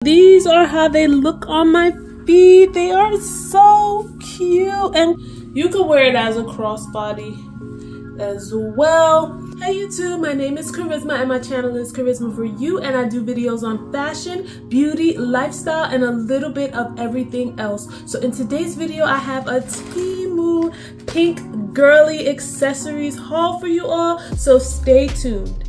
These are how they look on my feet. They are so cute, and you can wear it as a crossbody as well. Hey YouTube, my name is Kharyzma and my channel is Kharyzma for You, and I do videos on fashion, beauty, lifestyle, and a little bit of everything else. So in today's video, I have a Temu pink girly accessories haul for you all, so stay tuned.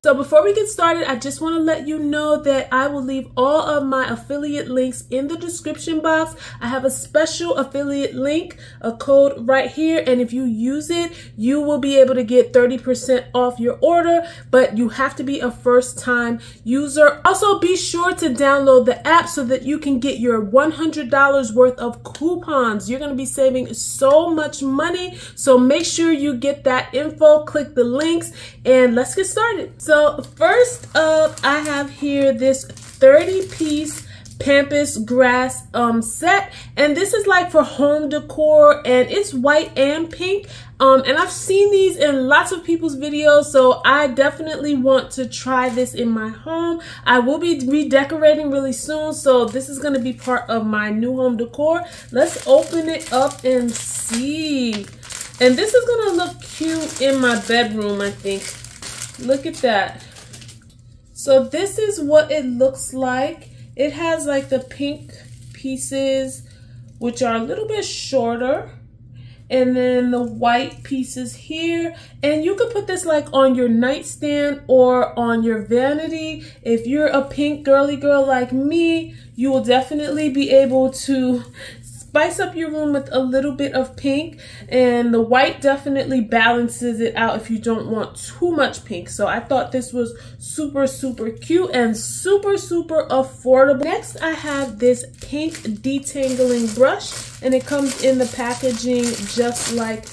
So before we get started, I just want to let you know that I will leave all of my affiliate links in the description box. I have a special affiliate link, a code right here, and if you use it, you will be able to get 30% off your order, but you have to be a first-time user. Also, be sure to download the app so that you can get your $100 worth of coupons. You're going to be saving so much money, so make sure you get that info, click the links, and let's get started. So first up, I have here this 30-piece pampas grass set, and this is like for home decor, and it's white and pink, and I've seen these in lots of people's videos, so I definitely want to try this in my home. I will be redecorating really soon, so this is going to be part of my new home decor. Let's open it up and see. And this is going to look cute in my bedroom, I think. Look at that. So this is what it looks like. It has like the pink pieces, which are a little bit shorter, and then the white pieces here. And you could put this like on your nightstand or on your vanity. If you're a pink girly girl like me, you will definitely be able to spice up your room with a little bit of pink, and the white definitely balances it out if you don't want too much pink. So I thought this was super cute and super affordable. Next, I have this pink detangling brush, and it comes in the packaging just like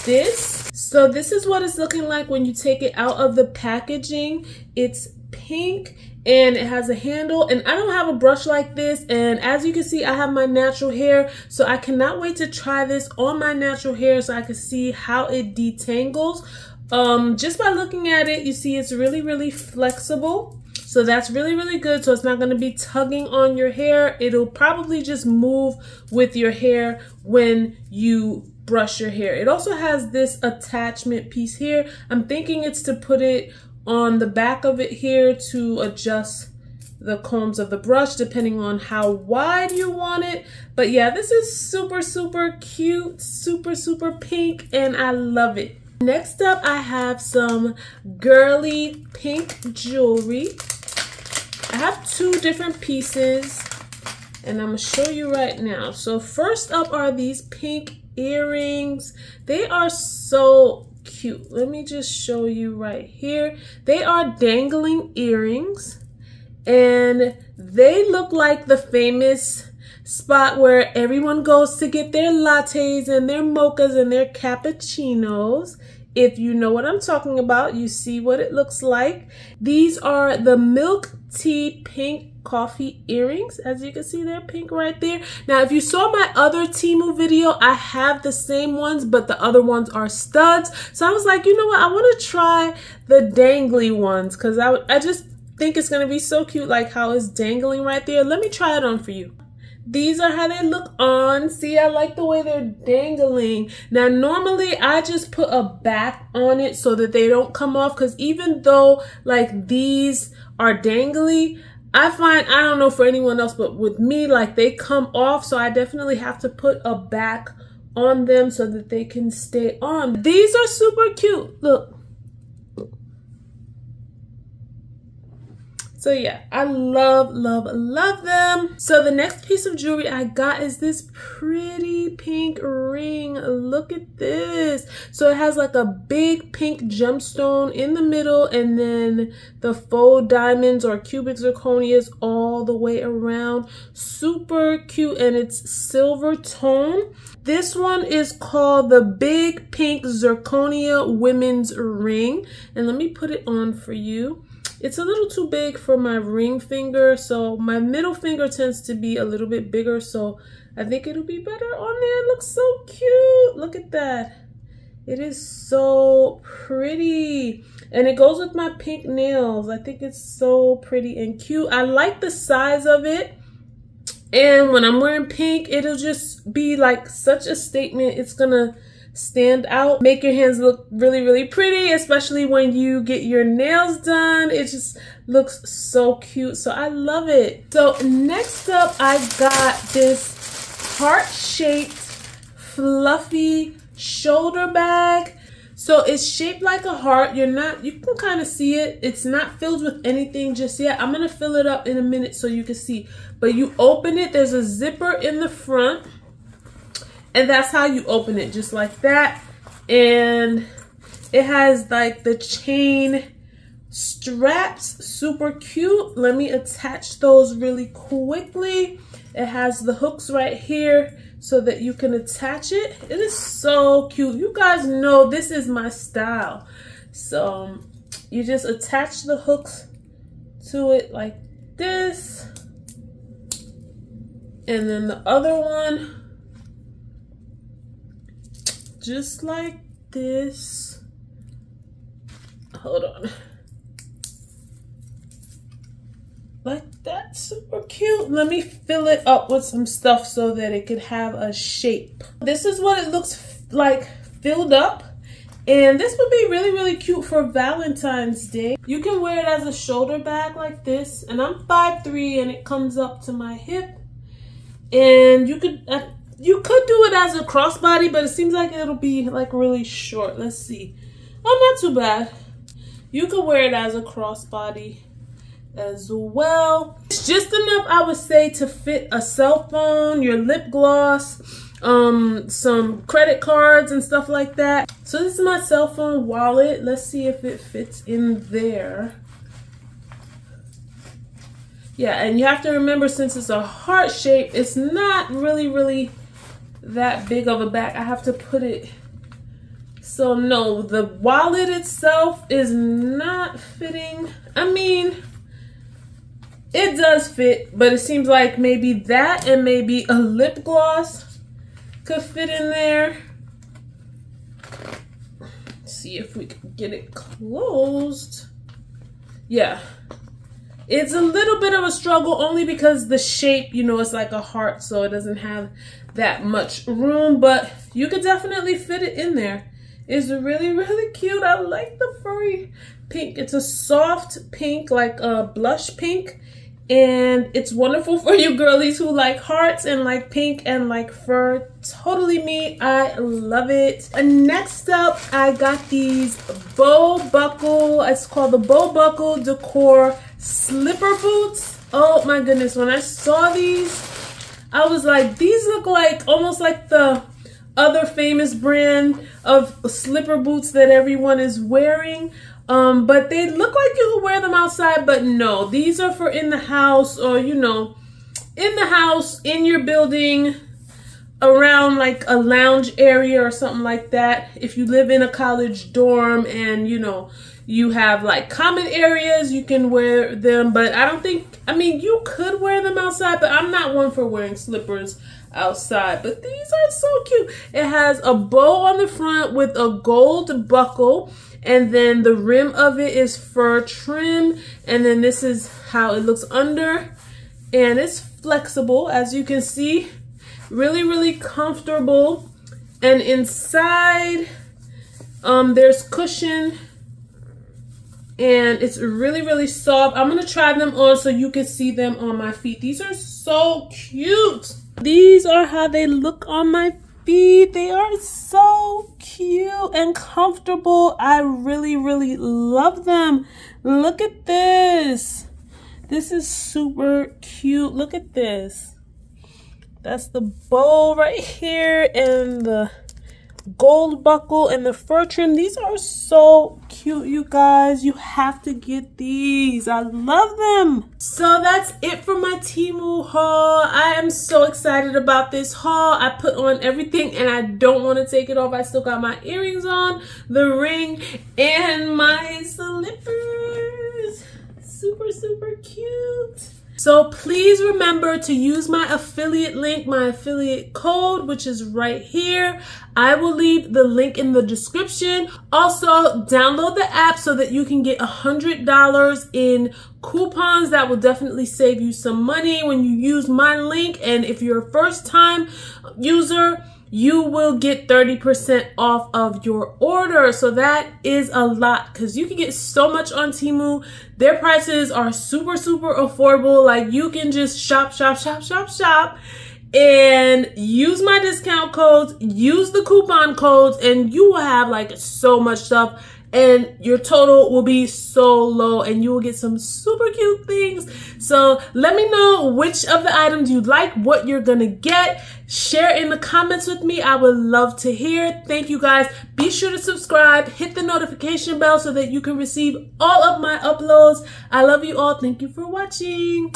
this. So this is what it's looking like when you take it out of the packaging. It's pink and it has a handle, and I don't have a brush like this, and as you can see, I have my natural hair, so I cannot wait to try this on my natural hair so I can see how it detangles. Just by looking at it, you see it's really flexible, so that's really good. So it's not going to be tugging on your hair. It'll probably just move with your hair when you brush your hair. It also has this attachment piece here. I'm thinking it's to put it on the back of it here to adjust the combs of the brush depending on how wide you want it. But yeah, this is super cute, super pink, and I love it. Next up, I have some girly pink jewelry. I have two different pieces, and I'm gonna show you right now. So first up are these pink earrings. They are so cute. Let me just show you right here. They are dangling earrings, and they look like the famous spot where everyone goes to get their lattes and their mochas and their cappuccinos. If you know what I'm talking about, you see what it looks like. These are the milk tea pink coffee earrings. As you can see, they're pink right there. Now, if you saw my other Temu video, I have the same ones, but the other ones are studs. So I was like, you know what? I want to try the dangly ones because I just think it's going to be so cute, like how it's dangling right there. Let me try it on for you. These are how they look on. See, I like the way they're dangling. Now, normally I just put a back on it so that they don't come off, because even though like these are dangly, I find, I don't know for anyone else, but with me, like they come off, so I definitely have to put a back on them so that they can stay on. These are super cute. Look. So yeah, I love them. So the next piece of jewelry I got is this pretty pink ring. Look at this. So it has like a big pink gemstone in the middle, and then the faux diamonds or cubic zirconias all the way around. Super cute, and it's silver tone. This one is called the Big Pink Zirconia Women's Ring, and let me put it on for you. It's a little too big for my ring finger, so my middle finger tends to be a little bit bigger, so I think it'll be better on there. It looks so cute. Look at that. It is so pretty. And it goes with my pink nails. I think it's so pretty and cute. I like the size of it. And when I'm wearing pink, it'll just be like such a statement. It's gonna stand out, make your hands look really, really pretty, especially when you get your nails done. It just looks so cute. So I love it. So next up, I got this heart-shaped fluffy shoulder bag. So it's shaped like a heart. You can kind of see it. It's not filled with anything just yet. I'm gonna fill it up in a minute so you can see. But you open it, there's a zipper in the front, and that's how you open it, just like that. And it has like the chain straps, super cute. Let me attach those really quickly. It has the hooks right here so that you can attach it. It is so cute. You guys know this is my style. So you just attach the hooks to it like this. And then the other one, just like this. Hold on. Like that, super cute. Let me fill it up with some stuff so that it could have a shape. This is what it looks like filled up. And this would be really, really cute for Valentine's Day. You can wear it as a shoulder bag like this. And I'm 5'3" and it comes up to my hip. And you could do it as a crossbody, but it seems like it'll be like really short. Let's see. Oh, not too bad. You could wear it as a crossbody as well. It's just enough, I would say, to fit a cell phone, your lip gloss, some credit cards and stuff like that. So this is my cell phone wallet. Let's see if it fits in there. Yeah, and you have to remember, since it's a heart shape, it's not really that big of a bag. I have to put it, so no, the wallet itself is not fitting. I mean, it does fit, but it seems like maybe that and maybe a lip gloss could fit in there. Let's see if we can get it closed. Yeah. It's a little bit of a struggle, only because the shape, you know, it's like a heart, so it doesn't have that much room, but you could definitely fit it in there. It's really cute. I like the furry pink. It's a soft pink, like a blush pink, and it's wonderful for you girlies who like hearts and like pink and like fur. Totally me. I love it. And next up, I got these bow buckle. It's called the bow buckle Decor slipper boots. Oh my goodness, when I saw these, I was like, these look like almost like the other famous brand of slipper boots that everyone is wearing. But they look like you could wear them outside, but no, these are for in the house, or you know, in the house, in your building, around like a lounge area or something like that. If you live in a college dorm and you know, you have like common areas, you can wear them, but I don't think, I mean, you could wear them outside, but I'm not one for wearing slippers outside. But these are so cute. It has a bow on the front with a gold buckle, and then the rim of it is fur trim, and then this is how it looks under, and it's flexible, as you can see. Really comfortable. And inside there's cushion, and it's really soft. I'm gonna try them on so you can see them on my feet. These are so cute. These are how they look on my feet. They are so cute and comfortable. I really love them. Look at this. This is super cute. Look at this. That's the bow right here, and the gold buckle and the fur trim. These are so cute, you guys. You have to get these. I love them. So that's it for my Temu haul. I am so excited about this haul. I put on everything and I don't want to take it off. I still got my earrings on, the ring, and my slippers. Super cute. So please remember to use my affiliate link, my affiliate code, which is right here. I will leave the link in the description. Also, download the app so that you can get $100 in coupons. That will definitely save you some money when you use my link. And if you're a first time user, you will get 30% off of your order. So that is a lot because you can get so much on Temu. Their prices are super, super affordable. Like you can just shop and use my discount codes, use the coupon codes, and you will have like so much stuff. And your total will be so low and you will get some super cute things. So let me know which of the items you like, what you're gonna get. Share in the comments with me. I would love to hear. Thank you guys. Be sure to subscribe, hit the notification bell so that you can receive all of my uploads. I love you all. Thank you for watching.